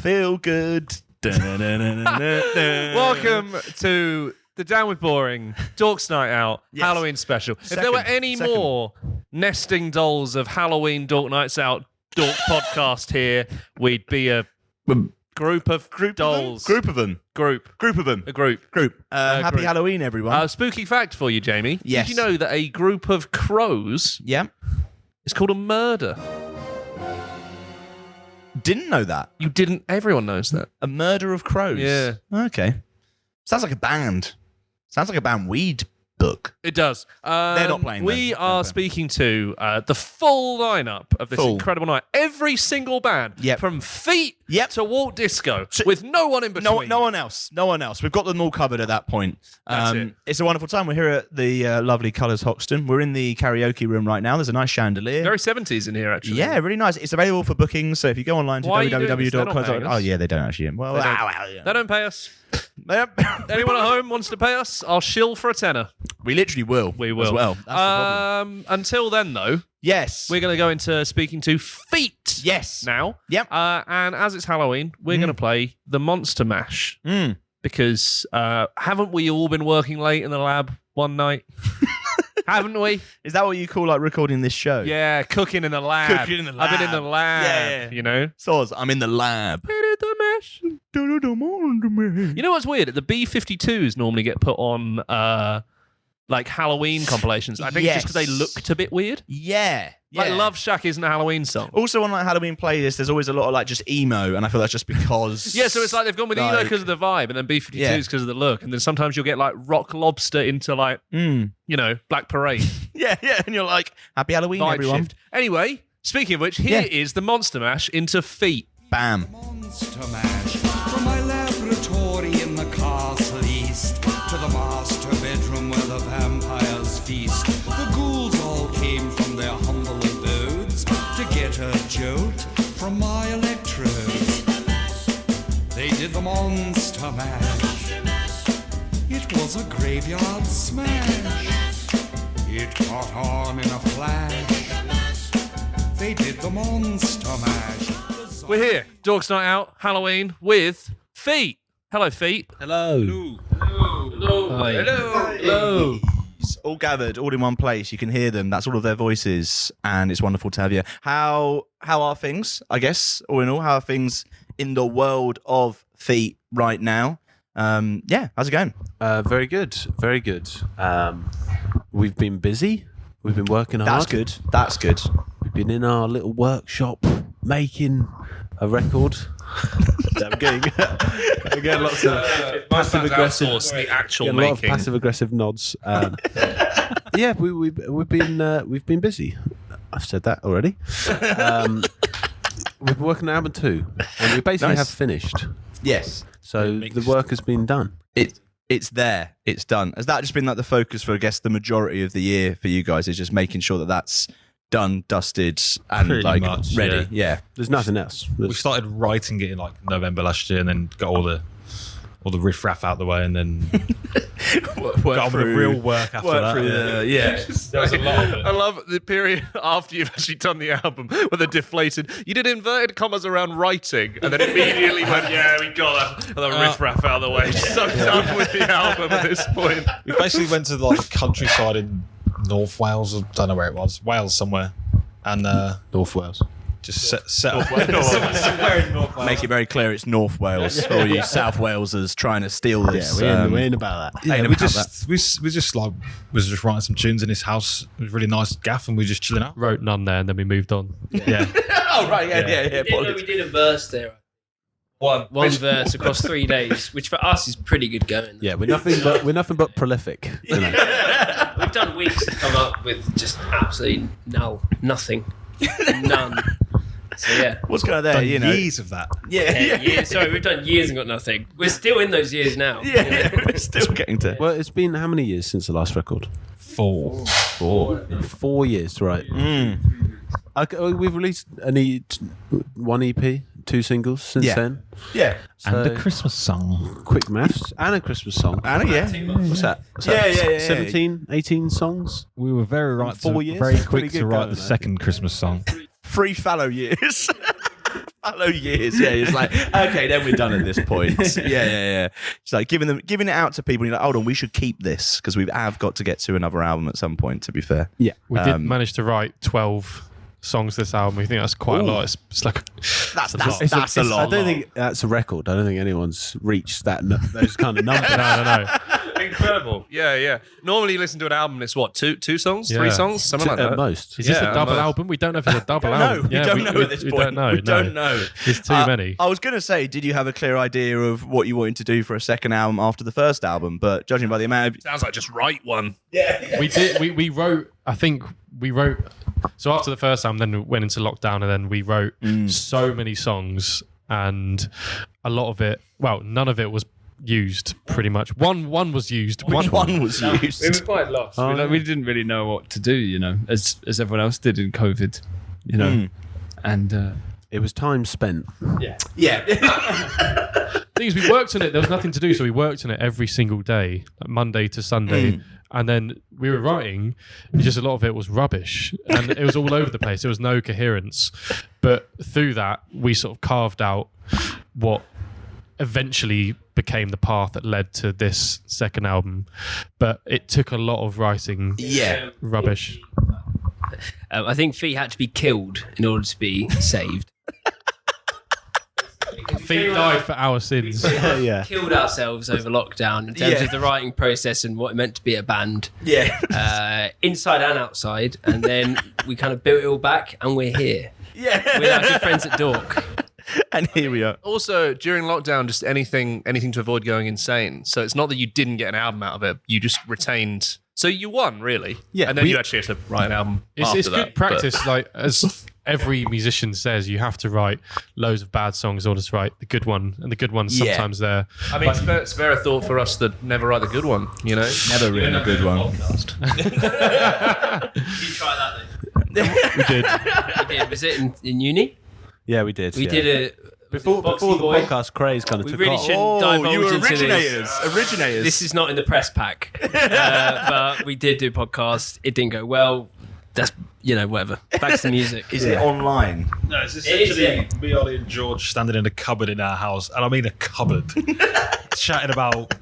Feel good. Welcome to the Down with Boring Dorks Night Out Halloween special. If there were any more nesting dolls of Halloween Dork Nights Out Dork podcast here, we'd be a group of dolls. Group of them. A group. Happy group. Halloween, everyone. Spooky fact for you, Jamie. Yes. Did you know that a group of crows is called a murder? Didn't know that. You didn't? Everyone knows that. A murder of crows. Yeah. Okay. Sounds like a band. Sounds like a band weed book. It does. They're not playing. We are speaking to the full lineup of this incredible night. Every single band, from Feet to Walt Disco, with no one in between. No one else. We've got them all covered at that point. That's it. It's a wonderful time. We're here at the lovely Colours Hoxton. We're in the karaoke room right now. There's a nice chandelier. Very 70s in here, actually. Yeah, really nice. It's available for bookings. So if you go online to www.colours. Oh yeah, they don't actually. Well, they don't pay us. Anyone at home wants to pay us? I'll shill for a tenner. We literally will. We will as well. That's the problem. Until then, though, yes, we're going to go into speaking to Feet. Yes. Now. Yep. And as it's Halloween, we're going to play the Monster Mash because haven't we all been working late in the lab one night? Haven't we? Is that what you call like recording this show? Yeah, cooking in the lab. I've been in the lab. You know. Soz, I'm in the lab. You know what's weird? The B-52s normally get put on like Halloween compilations. I think just because they looked a bit weird. Yeah. Like Love Shack isn't a Halloween song. Also on like Halloween playlists, there's always a lot of like just emo, and I feel that's just because. Yeah, so it's like they've gone with emo because of the vibe, and then B-52s because of the look, and then sometimes you'll get like Rock Lobster into like you know, Black Parade. yeah, and you're like, Happy Halloween, vibe everyone. Shift. Anyway, speaking of which, here is the Monster Mash into Feet. Bam. Monster Mash from my laboratory in the castle east to the master bedroom where the vampires feast. The ghouls all came from their humble abodes to get a jolt from my electrodes. They did the Monster Mash. It was a graveyard smash. It caught on in a flash. They did the Monster Mash. We're here, Dorks Night Out, Halloween, with Feet. Hello, Feet. Hello. Hello. Hi. Hello. It's all gathered, all in one place. You can hear them. That's all of their voices, and it's wonderful to have you. How are things? I guess, all in all, how are things in the world of Feet right now? How's it going? Very good. Very good. We've been busy. We've been working hard. That's good. We've been in our little workshop making a record. I'm getting lots of passive aggressive. The actual A lot of passive aggressive nods. Yeah, we've been busy. I've said that already. We've been working on album 2, and we basically have finished. Yes. So the work has been done. It's there. It's done. Has that just been like the focus for, I guess, the majority of the year for you guys? Is just making sure that that's done, dusted, and Pretty like much, ready? Yeah. There's nothing else. We started writing it in like November last year, and then got all the riff-raff out the way, and then got on with the real work after that. There was a lot of it. I love the period after you've actually done the album where they're deflated. You did inverted commas around writing, and then immediately went, we got that. And then riff-raff out of the way. So done with the album at this point. We basically went to like the countryside in North Wales, I don't know where it was, Wales somewhere, and North Wales. just set up. Somewhere in North Wales. Make it very clear it's North Wales for all you South Walesers trying to steal this. We're in about that. Yeah, we just writing some tunes in his house. It was a really nice gaff, and we were just chilling out. Wrote none there, and then we moved on. Yeah. Oh right, yeah. We did a verse there. One verse across 3 days, which for us is pretty good going. Yeah, we're nothing but prolific. You know? We've done weeks to come up with just absolutely nothing, none. So yeah, What's going on there? You know, years of that. Years. Sorry, we've done years and got nothing. We're still in those years now. Yeah, we're still getting to. Well, it's been how many years since the last record? 4. 4 years, right? Okay, we've released one EP, 2 singles since then. Yeah. And the So, Christmas song. quick maths and a Christmas song. Anna, yeah. What's that? Yeah. 17, 18 songs? We were very right, 4 years? very Pretty quick good to write going, the though. second Christmas song. 3 fallow years. Fallow years. Yeah, it's like, okay, then we're done at this point. Yeah. It's like giving it out to people. You're like, hold on, we should keep this because we have got to get to another album at some point. To be fair, Yeah. We did manage to write 12 songs this album. We think that's quite a lot. It's like that's lot. a lot. I don't think that's a record. I don't think anyone's reached those kind of numbers. no. Incredible. Yeah. Normally you listen to an album and it's what, two songs? 3 songs? Something like that. At most. Is this Yeah, a double most. album? We don't know if it's a double No, album. we don't know at this point. We don't know. We don't know. There's too many. I was going to say, did you have a clear idea of what you wanted to do for a second album after the first album? But judging by the amount of... Sounds like just write one. Yeah. We did. We wrote. I think we wrote. So after the first album, then we went into lockdown, and then we wrote so many songs, and a lot of it. Well, none of it was used. Pretty much. One was used. Which one was We used? were quite lost. We didn't really know what to do, as everyone else did in COVID, and It was time spent. Yeah. Thing is, we worked on it. There was nothing to do, so we worked on it every single day, like Monday to Sunday. And then we were writing, and just a lot of it was rubbish, and it was all over the place. There was no coherence. But through that, we sort of carved out what eventually became the path that led to this second album. But it took a lot of writing Yeah. rubbish. I think Feet had to be killed in order to be saved. Feet died for our sins. Yeah. Killed ourselves over lockdown in terms Yeah. of the writing process and what it meant to be a band, Yeah. inside and outside. And then we kind of built it all back, and we're here Yeah. with our good friends at Dork. And here we are. Also, during lockdown, just anything to avoid going insane. So it's not that you didn't get an album out of it; you just retained. So you won, really. Yeah, and then we- you actually had to write an album. Oh, It's after good that, practice. Like as every musician says, you have to write loads of bad songs in order to write the good one, and the good one's Yeah. sometimes there. I mean, it's fair a thought for us that never write the good one. Never written a good one. Did you try that then? We did. We did. Was it in uni? Yeah, we did. We yeah. did it Before the Boy. podcast craze kind of We took really off. shouldn't divulge you were into originators. Originators. This is not in the press pack, but we did do a podcast. It didn't go well. That's whatever. Back to the music. Is it online? No, it's is, essentially me, Ollie, and George standing in a cupboard in our house, and I mean a cupboard, chatting about,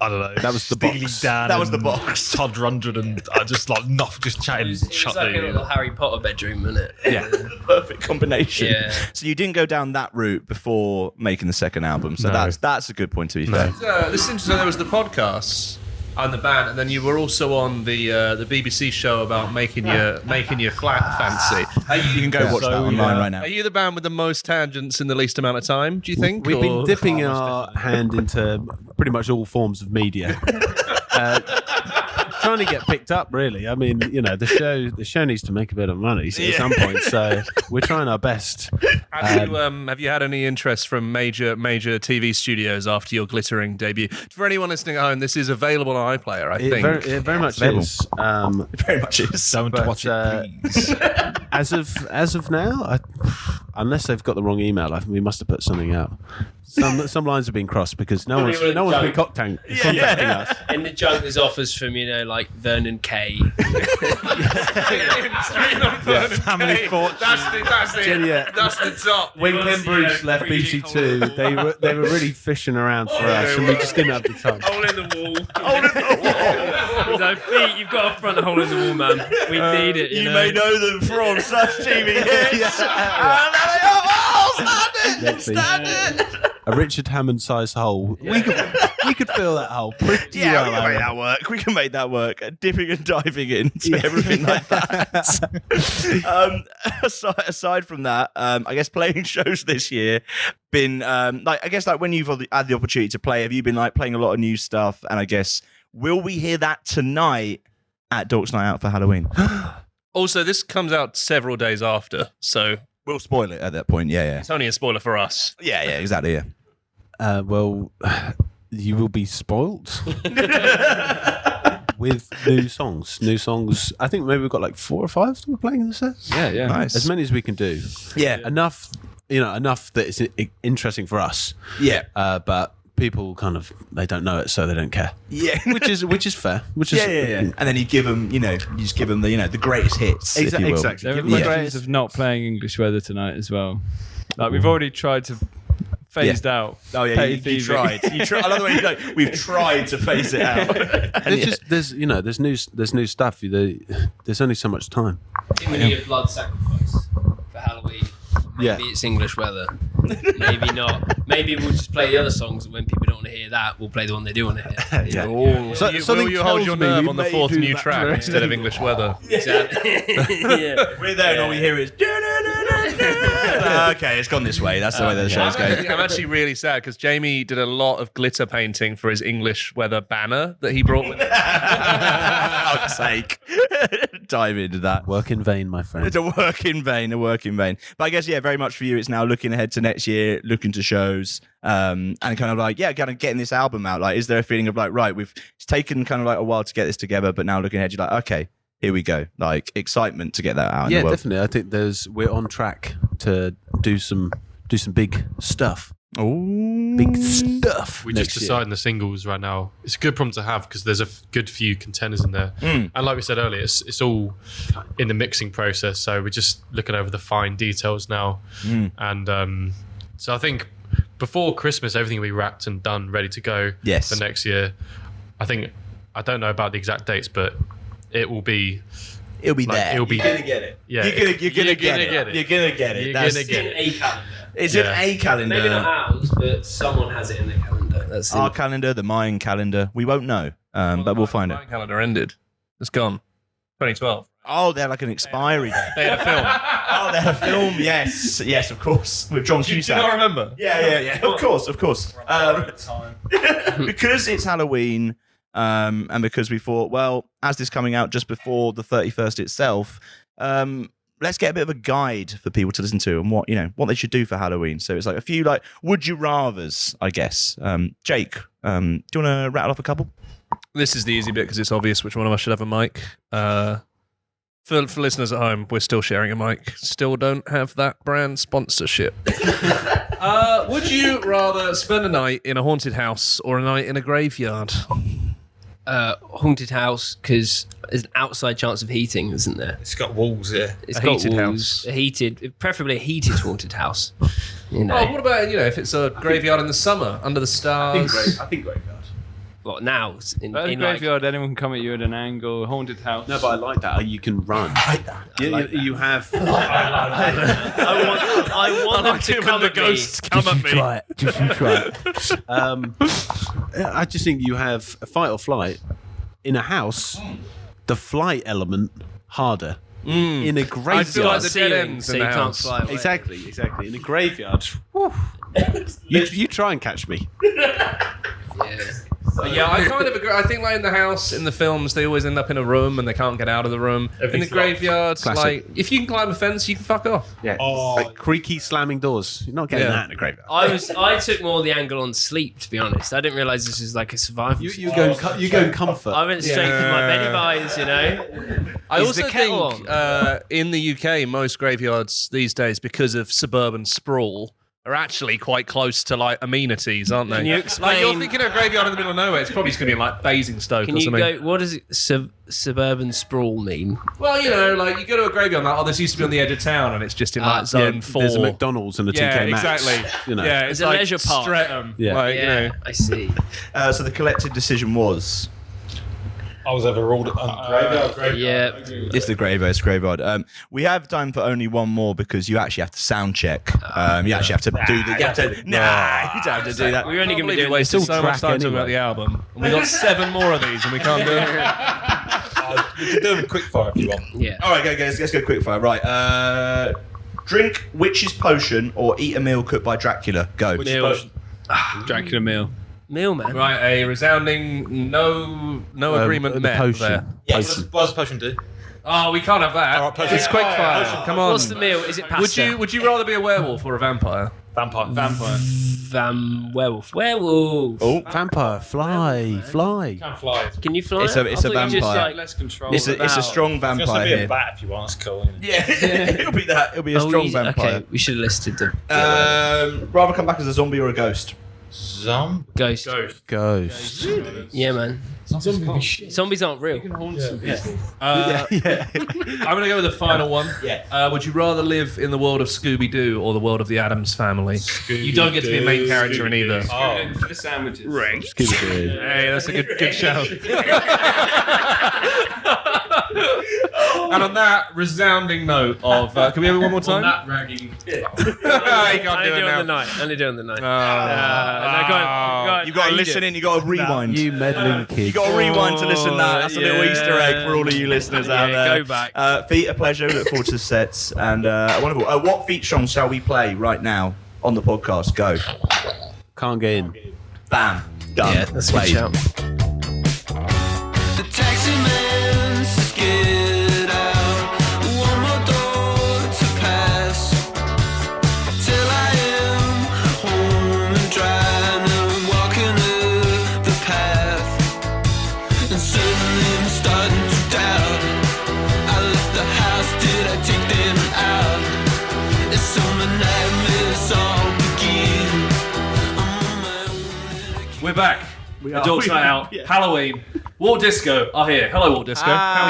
I don't know, That was the Steely box. Dan That was and the box. Todd Rundgren, and I just like nothing, just chatting, It's shut like a little the. Harry Potter bedroom, isn't it? Yeah. Perfect combination. Yeah. So you didn't go down that route before making the second album. So No. that's a good point to be fair. This is interesting. There was the podcast and the band, and then you were also on the BBC show about making your flat fancy. You can go watch that online right now. Are you the band with the most tangents in the least amount of time? Do you think? We've been or- dipping our hand into pretty much all forms of media. Trying to get picked up, really. I mean, the show needs to make a bit of money at some point, so we're trying our best. Have you had any interest from major TV studios after your glittering debut? For anyone listening at home, this is available on iPlayer. I think. It very much Level. is. It very much is. Don't But, watch it, please. As of now, unless they've got the wrong email, we must have put something out. Some lines have been crossed because no one's been contacting us. In the junk, there's offers from like Vernon Kay. Family fortune. That's it. Yeah. That's the top. When Ken Bruce left BC2, they were really fishing around for us, and we just didn't have the time. Hole in the wall. So Feet, you've got to front a hole in the wall, man. We need it. You know? know them from such TV hits. Stand it. A Richard Hammond sized hole. We could fill that hole pretty Yeah, well. we can make that work. We can make that work. Dipping and diving into everything like that. Aside from that, I guess playing shows this year been when you've had the opportunity to play, have you been like playing a lot of new stuff? And I guess will we hear that tonight at Dork's Night Out for Halloween? Also, this comes out several days after, so We'll spoil it at that point. Yeah, it's only a spoiler for us. yeah, exactly. Yeah. Well, you will be spoilt with new songs. I think maybe we've got like 4 or 5 that we're playing in the set. Yeah. Nice. As many as we can do. Yeah. Enough enough that it's interesting for us. Yeah. But people they don't know it, so they don't care. Yeah. which is fair. Which is And then you give them, you just give them the greatest hits. if you will. Exactly. There Give are them questions of not playing English weather tonight as well. Like we've already tried to phased out. Oh yeah, petty you thieving. tried. You tried. I love the way you go. We've tried to phase it out. There's new stuff. There's only so much time. I think we need a blood sacrifice for Halloween. Maybe it's English weather. Maybe not. Maybe we'll just play the other songs, and when people don't want to hear that, we'll play the one they do want to hear. Yeah. Will you hold your nerve on the fourth new track instead of English weather? Exactly. Yeah. We're there, and all we hear is. Okay, it's gone this way. That's the way the show's going. I'm actually really sad because Jamie did a lot of glitter painting for his English weather banner that he brought with him. For God's sake. Dive into that. Work in vain, my friend. It's a work in vain, But I guess, very much for you, it's now looking ahead to next year, looking to shows, and kind of getting this album out. Like, is there a feeling of it's taken kind of a while to get this together, but now looking ahead, you're like, okay, here we go. Like, excitement to get that out in the world. Definitely. I think we're on track to do some big stuff. Oh, Big stuff. We just deciding the singles right now. It's a good problem to have because there's a good few contenders in there. And like we said earlier, it's all in the mixing process. So we're just looking over the fine details now. And so I think before Christmas, everything will be wrapped and done, ready to go for next year. I don't know about the exact dates, but it will be. It'll be there. It'll be. You're gonna get it. Yeah, you're gonna get it. You're gonna get it. You're gonna get it. A calendar. It's an A calendar. Maybe not ours, but someone has it in their calendar. That's our calendar, the Mayan calendar. We won't know, but we'll find it. My calendar ended. It's gone. 2012. Oh, they're like an expiry date. They had a film. Oh, they had a film. Yes, of course, with John Cusack. Do you not remember? Yeah. Of course. Because it's Halloween, and because we thought, well, as this coming out just before the 31st itself, let's get a bit of a guide for people to listen to and what they should do for Halloween. So it's like a few would you rathers, I guess. Jake, do you want to rattle off a couple? This is the easy bit because it's obvious which one of us should have a mic. For listeners at home, we're still sharing a mic. Still don't have that brand sponsorship. Would you rather spend a night in a haunted house or a night in a graveyard? Haunted house, because there's an outside chance of heating, isn't there? It's got walls, yeah. It's A got heated walls. house. Preferably a heated haunted house. Oh, what about if it's a graveyard in the summer under the stars? I think graveyard. What now? In graveyard, anyone can come at you at an angle. Haunted house. No, but I like that. You can run. I like that. You have. I want them to come at ghosts come at me. Try it. I just think you have a fight or flight in a house. The flight element harder. In a graveyard, I feel like the dead ends so in you the can't house. fly away. Exactly. In a graveyard, you try and catch me. Yeah, I kind of agree. I think in the house, in the films, they always end up in a room and they can't get out of the room. In the graveyard, if you can climb a fence, you can fuck off. Yeah. Like creaky slamming doors. You're not getting that in a graveyard. I took more the angle on sleep, to be honest. I didn't realise this was like a survival. You go in comfort. I went straight for my Benny Buys, I also think in the UK, most graveyards these days, because of suburban sprawl, are actually quite close to amenities, aren't they? Can you explain? You're thinking of a graveyard in the middle of nowhere. It's probably just going to be Basingstoke Can or you something. go? What does suburban sprawl mean? Well, you go to a graveyard this used to be on the edge of town, and it's just in zone 4. There's a McDonald's and a TK Maxx. Exactly. Yeah, it's a leisure park. Streatham. Yeah. I see. So the collective decision was. I was overruled on graveyard. Yeah. It's the graveyard. It's graveyard. We have time for only one more because you actually have to sound check. You actually have to do the. You don't have to do that. We're only going to be doing wasted this. so much time talking about the album, and we got 7 more of these, and we can't do it. You can do them quick fire if you want. Yeah. All right, guys, let's go quick fire. Right. Drink witch's potion or eat a meal cooked by Dracula. Go. Meal. Dracula meal. Meal, man. Right, a resounding no agreement the met potion. there. Potion. What does the potion do? Oh, we can't have that. All right, potion. It's quick fire. Come on. What's the meal? Is it pasta? Would you rather be a werewolf or a vampire? Vampire. Werewolf. Oh, Vampire, fly. Can't fly. Can you fly? It's a I thought you vampire. just, like, Less control. it's a strong vampire here. bat if you want. That's cool. Yeah, it'll be that. It'll be a strong vampire. Okay, we should have listed them. Rather come back as a zombie or a ghost. Ghost. Ghost. Yeah, man. Zombies aren't real. I'm going to go with the final one. Yeah. Would you rather live in the world of Scooby-Doo or the world of the Addams Family? You don't get to be a main character in either. For the sandwiches. Hey, that's a good shout. And on that resounding note of, can we have it one more time? That ragging. You can't do it now. Only doing the night. Oh. No, go on. You got to listen in. You got to rewind. You meddling kid. You got to rewind to listen to that. That's a little Easter egg for all of you listeners out there. Go back. Feet, a pleasure. Look forward to the sets and wonderful. What feat song shall we play right now on the podcast? Go. Can't get in. Bam. Done. Yeah, that's a good Played. shout. The taxi man says get out. One more door to pass till I am home and dry and I'm walking up the path. And suddenly I'm starting to doubt. I left the house, did I take them out? It's so my nightmares all begin. I'm on my own. We're back. The Dorks Night Out. Halloween. Walt Disco are here. Hello, Walt Disco. How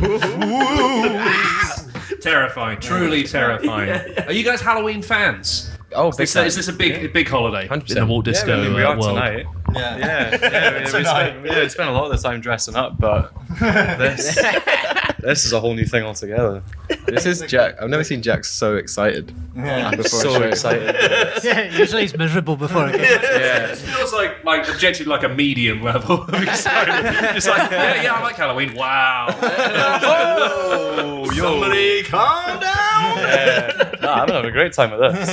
are you? Terrifying. Truly terrifying. Are you guys Halloween fans? Oh, Is this a big holiday in the Walt Disco we are world? tonight. We spent a lot of the time dressing up, but this is a whole new thing altogether. This is Jack. I've never seen Jack so excited. Yeah. So excited. Yeah, usually he's miserable before it goes. It feels like objectively like a medium level of excitement. It's like, yeah, I like Halloween. Wow. Oh, somebody calm down. No, I'm having a great time with this.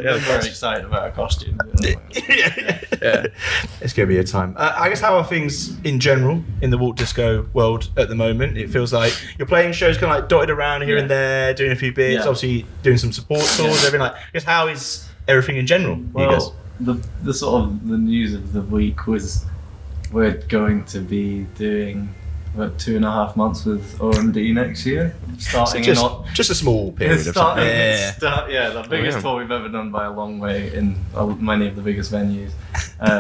I'm very excited about our costume. Yeah. It's going to be a time. I guess how are things in general in the Walt Disco world at the moment? It feels like you're playing shows kind of like dotted around here and there, doing a few bits, obviously doing some support tours, everything like. I guess how is everything in general? Well, you guys? the sort of the news of the week was we're going to be doing about 2.5 months with OMD next year, starting just a small period of time. The biggest tour we've ever done by a long way in many of the biggest venues,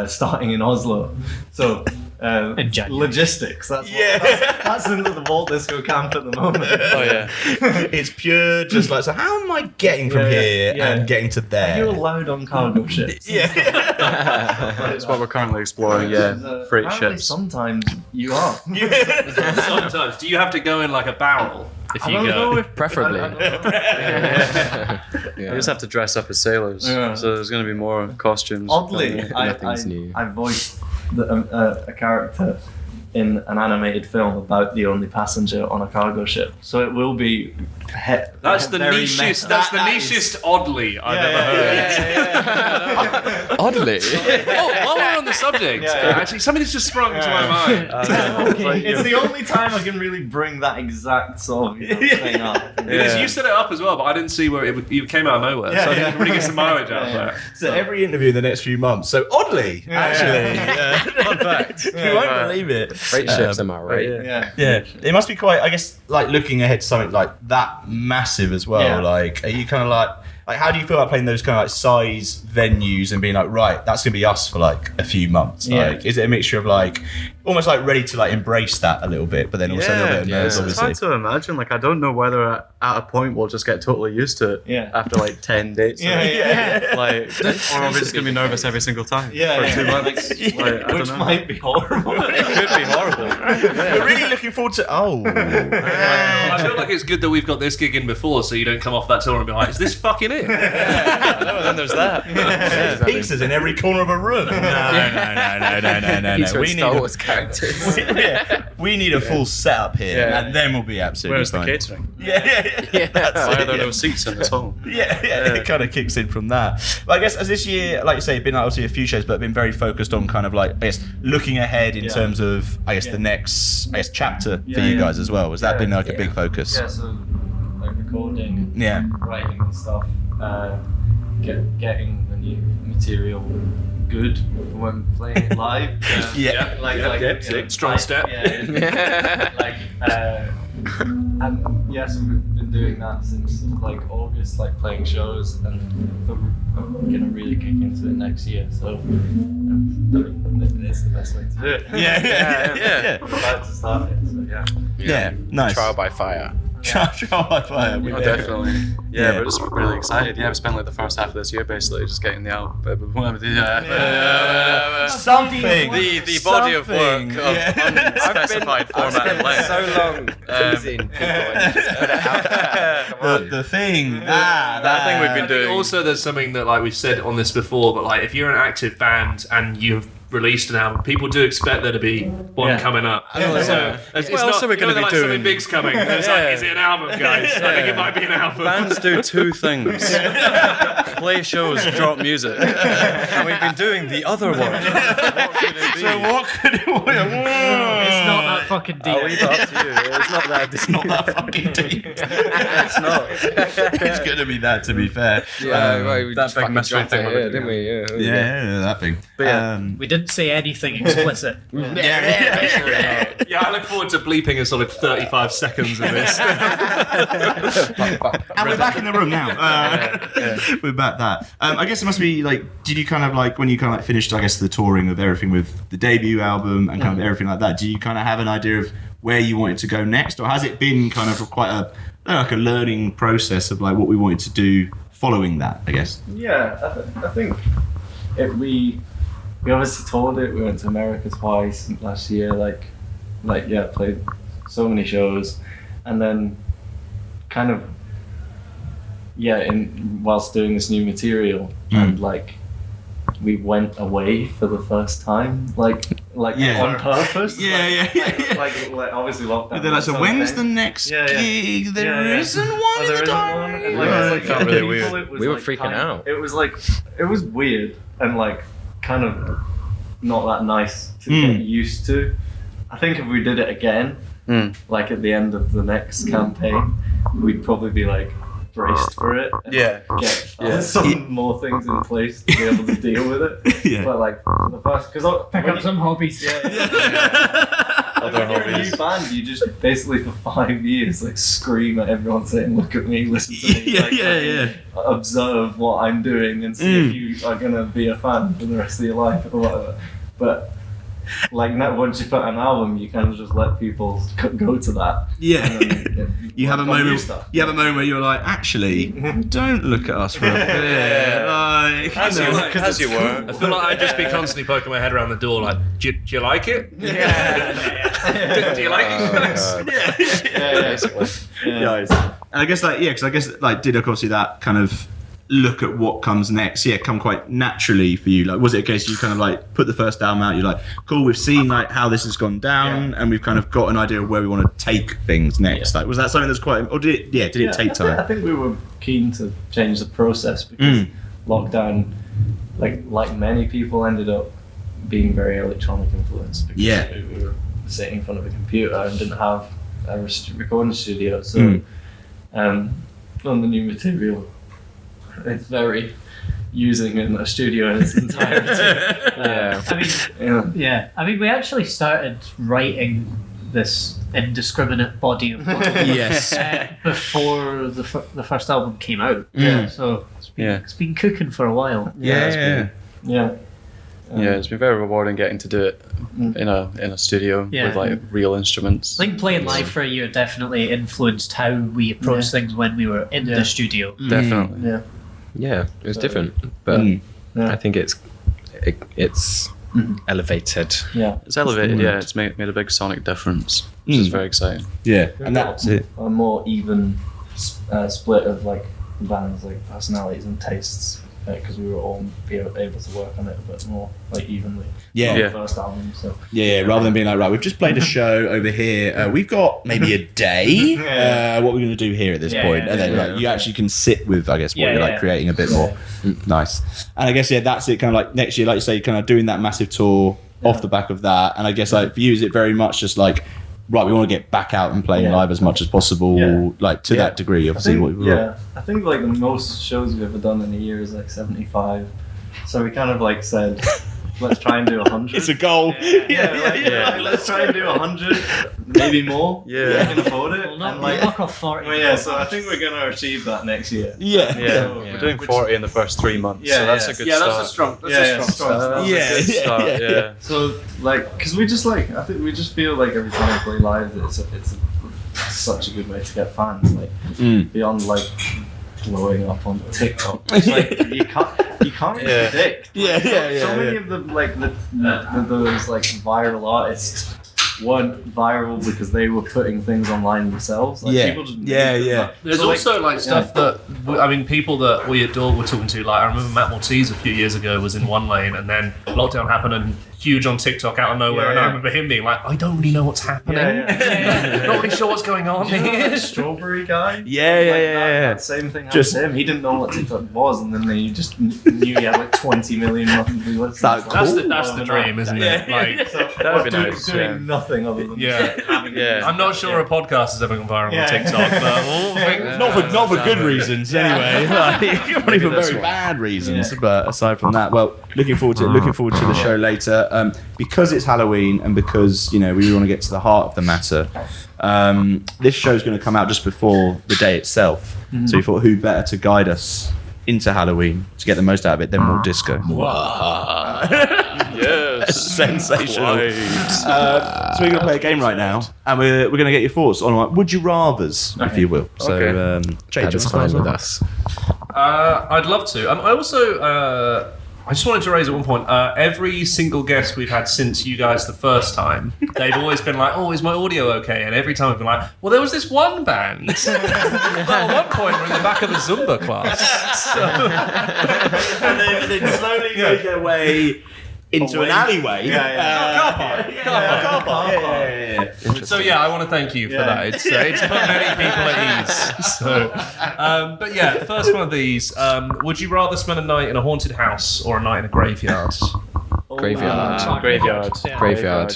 starting in Oslo. So logistics. That's into the Walt Disco camp at the moment. Oh yeah. It's pure, just like, so how am I getting from here and getting to there? Are you allowed on cargo ships? That's what we're currently exploring. Yeah, freight Apparently ships. Sometimes you are. Sometimes. Do you have to go in like a barrel if you I don't go? know if Preferably. I don't know. We just have to dress up as sailors. Yeah. So there's going to be more costumes. Oddly, Nothing's new. I voiced a character in an animated film about the only passenger on a cargo ship. So it will be. That's the nichest. That's the nichest. Oddly, I've ever heard. Oddly. While we're on the subject, actually, something's just sprung to my mind. It's the only time I can really bring that exact sort of thing up. It is. You set it up as well, but I didn't see where it came out of nowhere. So I didn't really get some mileage out of that. So every interview in the next few months. So oddly, actually, fun fact, you won't believe it. Freight ships, am I right? Yeah, it must be quite. I guess like looking ahead to something like that massive as well. Yeah. Like, are you kind of like how do you feel about playing those kind of like size venues and being like, right, that's gonna be us for like a few months? Like, is it a mixture of like almost like ready to like embrace that a little bit, but then also a little bit of nerves, It's obviously. hard to imagine. Like, I don't know whether at a point we'll just get totally used to it after like 10 dates. Like, or are we just gonna be nervous every single time for 2 months? Like, I don't Which know. might be horrible. It could be horrible. We're really looking forward to. I feel like it's good that we've got this gig in before, so you don't come off that tour and be like, "Is this fucking it?" No, then there's that. Pizzas in every corner of a room. No. We need characters. we need a full setup here, and then we'll be absolutely Where's the fine. catering? That's Why are it, there no seats in this hall? it kind of kicks in from that. But I guess as this year, like you say, been obviously a few shows, but been very focused on kind of like, I guess, looking ahead in terms of, the next, chapter for you guys as well. Has that been like a big focus? Yeah, so like a recording, Yeah. writing and stuff, getting the new material good when playing it live. Strong step. And yes, we've been doing that since like August, like playing shows, and we're gonna really kick into it next year. So it's the best way to do it. Yeah. I'm glad to start it. So Yeah, nice. Trial by fire. Trial by fire. Oh, definitely. Yeah, we're just really excited. Yeah, we spent like the first half of this year basically just getting the album. Something. The body of work of unspecified format and length. So long teasing people and just put it out there. The thing. That thing we've been doing. Also, there's something that like we've said on this before, but like if you're an active band and you've released an album, people do expect there to be one coming up. So it's Well, not, also we're gonna be something doing- big's coming. It's like, is it an album, guys? I think it might be an album. Bands do two things: play shows, drop music, and we've been doing the other one. What could it be? So what could it be? It's not that fucking deep. I'll leave it up to you. It's not that deep. It's not that fucking deep. It's not. It's gonna be that, to be fair. We that just big fucking mystery dropped thing it we're here, doing. didn't we? Yeah, that thing. But yeah. We didn't say anything explicit. Yeah, I look forward to bleeping a solid 35 seconds of this. And we're back in the room now. We're back that. I guess it must be like, did you kind of like, when you kind of like finished, I guess, the touring of everything with the debut album and kind of everything like that, do you kind of have an idea of where you wanted to go next? Or has it been kind of quite a learning process of like what we wanted to do following that, I guess? Yeah, I think we obviously toured it. We went to America twice last year. Played so many shows, and then kind of whilst doing this new material, and like we went away for the first time, like on purpose. Like obviously lockdown. But they're like, so when's the next gig? There isn't one. There isn't one. And like, it was, like, Felt really for weird. people, it was, We were like, freaking kind of- out. It was weird and like kind of not that nice to get used to. I think if we did it again, like at the end of the next campaign, we'd probably be like braced for it. And get some more things in place to be able to deal with it. But like for the first, because Pick up some hobbies. when you're a new band, you just basically for 5 years like scream at everyone saying, "Look at me, listen to me." Observe what I'm doing and see if you are gonna be a fan for the rest of your life or whatever. But like now, once you put an album, you kind of just let people go to that. You have a moment. You have a moment where you're like, actually, don't look at us for a bit. Like, As you were. I feel like I'd just be constantly poking my head around the door, like, do you like it? Do you like it, guys? And I guess because I guess did obviously that kind of look at what comes next come quite naturally for you? Like, was it a case you kind of like put the first album out, you're like, cool, we've seen like how this has gone down and we've kind of got an idea of where we want to take things next? Like, was that something that's quite, or did it take time? I think we were keen to change the process because lockdown, like many people, ended up being very electronic influenced because we were sitting in front of a computer and didn't have a recording studio. So on the new material, it's very using in a studio in its entirety. I mean, we actually started writing this indiscriminate body of work before the first album came out. So it's been cooking for a while. It's been very rewarding getting to do it in a studio with like real instruments. I think playing live for a year definitely influenced how we approached things when we were in the studio. Definitely. Yeah, it was different, but I think it's elevated. It's elevated. It's made a big sonic difference, which is very exciting. And that's it. A more even split of like bands, like personalities and tastes, because we were all able to work on it a bit more like evenly. The first album. So rather than being like, right, we've just played a show over here. We've got maybe a day. What we're going to do here at this point, and then like, you actually can sit with, I guess, what you're like creating a bit more. Nice. And I guess that's it. Kind of like next year, like you say, kind of doing that massive tour off the back of that. And I guess like for you, is it very much just like right, we want to get back out and playing live as much as possible, like to that degree. Obviously, I think like the most shows we've ever done in a year is like 75. So we kind of like said, let's try and do 100. It's a goal. Let's try and do 100, maybe more. Yeah. We can afford it. Well, not and like, knock off 40. well, yeah, so I think we're gonna achieve that next year. Yeah. We're doing 40 in the first 3 months. Yeah, so that's a good start. That's a strong. That's a strong start. Yeah. So like, because we just like, I think we just feel like every time we play live, it's such a good way to get fans. Like beyond like blowing up on TikTok. It's like you can't predict. So many of the like those like viral artists weren't viral because they were putting things online themselves. Like, people just There's so, also like stuff that I mean, people that we at Dork were talking to. Like I remember Matt Maltese a few years ago was in one lane, and then lockdown happened and huge on TikTok out of nowhere. And I remember him being like, I don't really know what's happening. Not really sure what's going on here. The strawberry guy. Yeah. That same thing happened to him. He didn't know what TikTok was, and then he just knew he had like 20 million monthly listeners. That's the dream, isn't it? Like, that would be nice. Doing nothing other than having I'm not sure a podcast has ever gone viral on TikTok, but not for good reasons anyway. Like, probably for very bad reasons. But aside from that, well, looking forward to the show later. Because it's Halloween and because we really want to get to the heart of the matter. This show's going to come out just before the day itself. So we thought, who better to guide us into Halloween to get the most out of it than Walt Disco? Yes. Sensational. So we're going to play a game right now, and we're going to get your thoughts on like, would you rather's, if you will. So, Jay, That is fine with us. I'd love to. I also I just wanted to raise at one point, every single guest we've had since you guys the first time, they've always been like, oh, is my audio okay? And every time I've been like, well, there was this one band that at one point were in the back of a Zumba class. So. and then slowly make their way into an alleyway. Car park. So yeah, I want to thank you for that. It's put many people at ease. So, but yeah, first one of these. Would you rather spend a night in a haunted house or a night in a graveyard? Graveyard.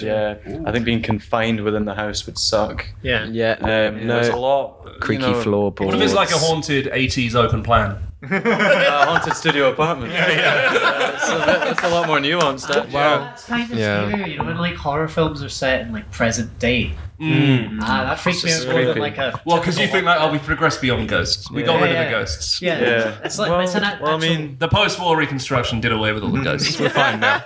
Yeah. I think being confined within the house would suck. No, There's a lot creaky floorboards. What if it's like a haunted 80s open plan? A haunted studio apartment. That's a lot more nuanced. That's kind of scary, when like horror films are set in like present day. That freaks me out more than like a. Well, because you think like, we progressed beyond ghosts. We got rid of the ghosts. It's like it's an I mean, the post-war reconstruction did away with all the ghosts. We're fine now.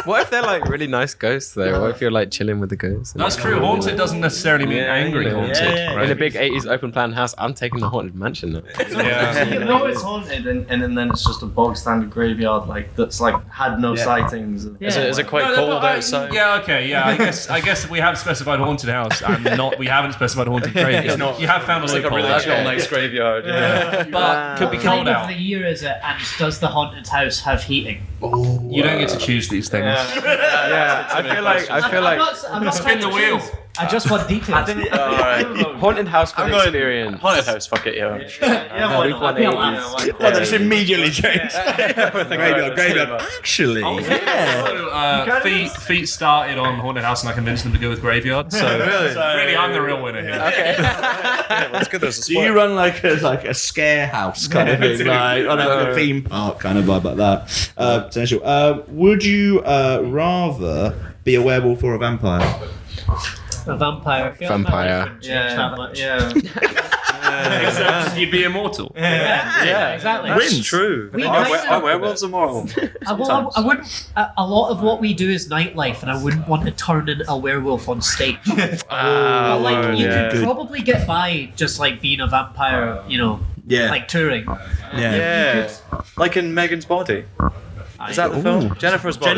What if they're like really nice ghosts though? What if you're like chilling with the ghosts? That's true. Haunted doesn't necessarily mean angry haunted. Right? In a big 80s open plan house, I'm taking the haunted mansion now. You know it's haunted, and then it's just a bog standard graveyard that's like had no sightings. Is it quite cold outside? I guess we have specified haunted house and we haven't specified haunted graveyard. You have found a loophole. It's like a nice graveyard. But could be What cold time out. of the year is it, and does the haunted house have heating? You don't get to choose these things. I feel like I'm not spin the wheel. I just want details. haunted house for the experience. Haunted house, fuck it, Well, that's immediately changed. Graveyard. Actually, Feet started on haunted house, and I convinced them to go with graveyard. So really, I'm the real winner here. Okay. Let's get this. So you run like a scare house kind of thing, like on a theme park kind of vibe like that. Potential. Would you rather be a werewolf or a vampire? A vampire. You'd be immortal. Exactly. That's true. Are werewolves immortal? I wouldn't. A lot of what we do is nightlife, and I wouldn't want to turn into a werewolf on stage. But like, you could probably get by just like being a vampire, like touring. Like in Megan's Body. Is that the film? Jennifer's Body.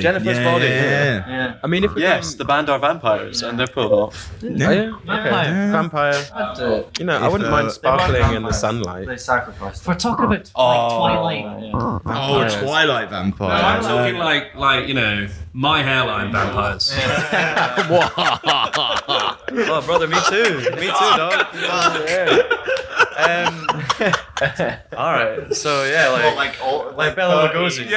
Jennifer's Body. Yeah. I mean, if we the band are vampires, and they're pulled off. Vampire. I wouldn't mind sparkling in the sunlight. They sacrificed. If we're talking about Twilight. Twilight vampire. I'm talking like my hairline vampires. Oh, brother, me too, dog. All right. So yeah, like Bela Lugosi.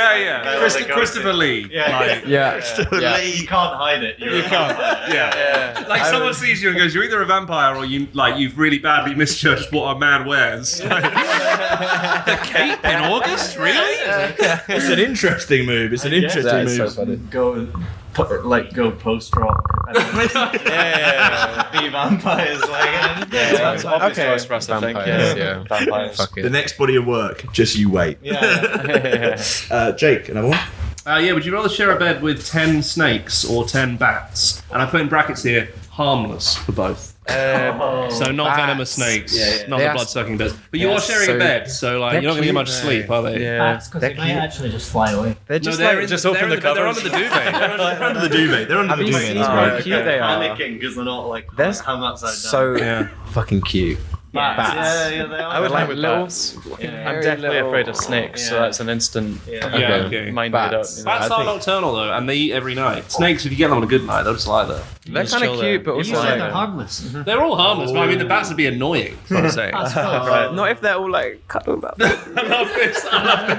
Christopher Lee. Christopher Lee. You can't hide it. You can't. Yeah. Like someone sees you and goes, "You're either a vampire or you've really badly misjudged what a man wears." The cape in August, really? It's an interesting move. It's an interesting move. So funny. Go post rock. Be vampires. That's an obvious choice for us, I think. Yeah. Vampires. Fuck The it. next body of work. Just you wait. Jake, another one. Would you rather share a bed with 10 snakes or 10 bats? And I put in brackets here, harmless for both. So not venomous snakes, not the blood-sucking bits. But you are sharing a bed, so like you're not going to get much sleep, are they? That's because they might actually just fly away. They're just just open the covers. They're under the duvet. They're under the duvet. They're under the duvet. seen how cute they are? Panicking because they're not like They're hung upside down. so fucking cute. Bats. Yeah, they are. I would like with little, bats. I'm definitely afraid of snakes, so that's an instant Okay. mind made up. Bats. Bats are nocturnal though, and they eat every night. Snakes, if you get them on a good night, they'll just lie there. They're kind of cute, but You also said they're like, harmless. They're all harmless, but I mean the bats would be annoying. That's what I'm saying. I suppose. not if they're all like cuddled up. I love this so much. I'm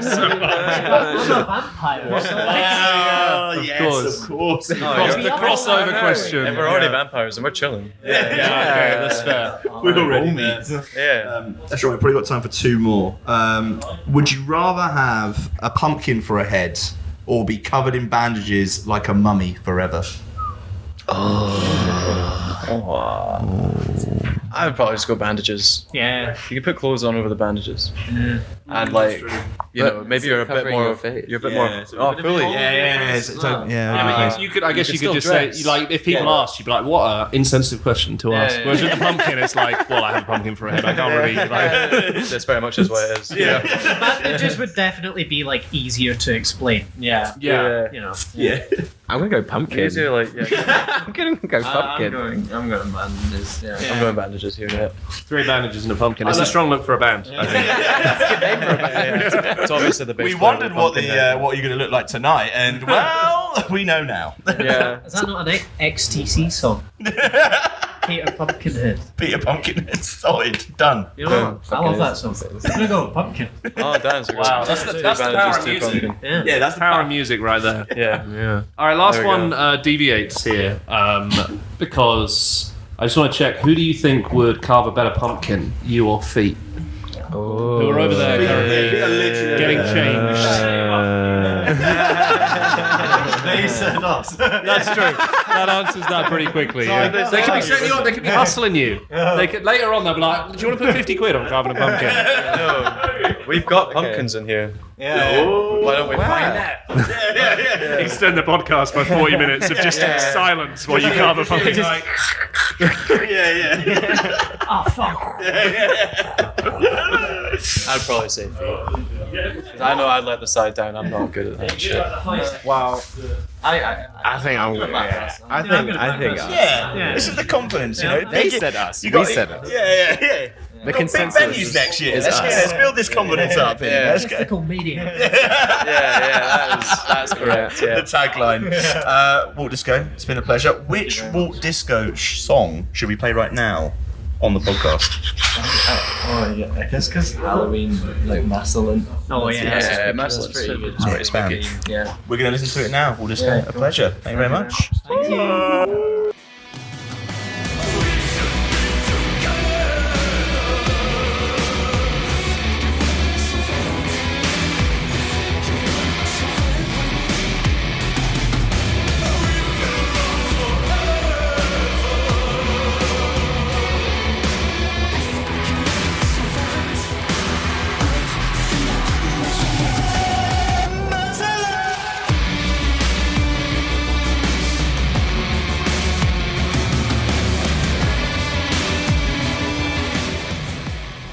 a vampire. So like, Of course. the crossover question. If we're already vampires and we're chilling. Okay, that's fair. We're already there. Yeah. That's right. We've probably got time for two more. Would you rather have a pumpkin for a head or be covered in bandages like a mummy forever? I would probably just go bandages. yeah. You can put clothes on over the bandages. And maybe you're a bit covering more. your face. You're a bit more. Oh, fully. I guess you could just dress. say, like, if people asked, you'd be like, what an insensitive question to ask. Whereas with the pumpkin, it's like, well, I have a pumpkin for a head. I can't really. Like, That's very much is what it is. Bandages would definitely be like easier to explain. yeah. You know. I'm gonna go pumpkin. Easier, like, I'm gonna go pumpkin. I'm going bandages. I'm going bandages here. Yeah. 3 bandages and a pumpkin. It's a strong look for a band, I think. It's obviously the base. We wondered what you're going to look like tonight, and well, we know now. Yeah. Is that not an XTC song? Peter Pumpkinhead. Peter Pumpkinhead, sorted, done. You know, I love that song. I'm gonna go with Pumpkin. Oh, dance. Wow, that's the power of music. Yeah, that's the Power of music right there. Yeah. All right, last There we one deviates here because I just want to check, who do you think would carve a better pumpkin, you or Feet? Oh. Who are over there currently getting changed. They said us. That's true. That answers that pretty quickly. Yeah. They could be setting you up. They could be hustling you. They could later on. They'll be like, "Do you want to put 50 quid on carving a pumpkin?" No, we've got pumpkins in here. Why don't we find that? Extend the podcast by 40 minutes of just silence while you carve a pumpkin. Oh fuck. I'd probably say Feet. 'Cause I know I'd let the side down. I'm not good at that shit. Wow. I think I'm gonna. Yeah. I think. Yeah, this is the confidence, you know. They said us. You got We said us. Yeah. The Got big consensus venues next year. is Let's build this confidence up here. Yeah. Let's go. Mystical medium. That's correct. The Yeah. tagline. Walt Disco, it's been a pleasure. Which Walt Disco song should we play right now on the podcast? I guess because Halloween, like Maslin. Oh yeah. Yeah, Maslin's pretty good. Yeah, it's banned. Yeah. We're going to listen to it now. Walt Disco, a pleasure. Thank you very much. Thank you.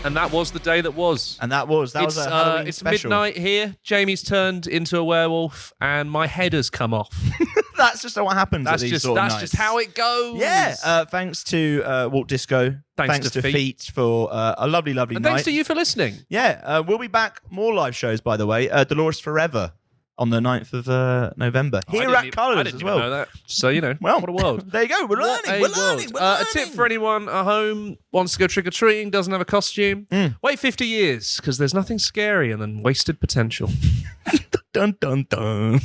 And that was the day that was. And that was a Halloween it's special. midnight here. Jamie's turned into a werewolf, and my head has come off. That's just what happens at these sort of nights. That's just how it goes. Yeah. Thanks to Walt Disco. Thanks to Feet for a lovely, lovely And night. thanks to you for listening. Yeah. We'll be back. More live shows, by the way. Dolores Forever on the 9th of November. Here at Colours I didn't as even well. know that. So, Well, what a world. There you go. We're learning. A tip for anyone at home wants to go trick-or-treating, doesn't have a costume. Wait 50 years, because there's nothing scarier than wasted potential. Dun, dun, dun.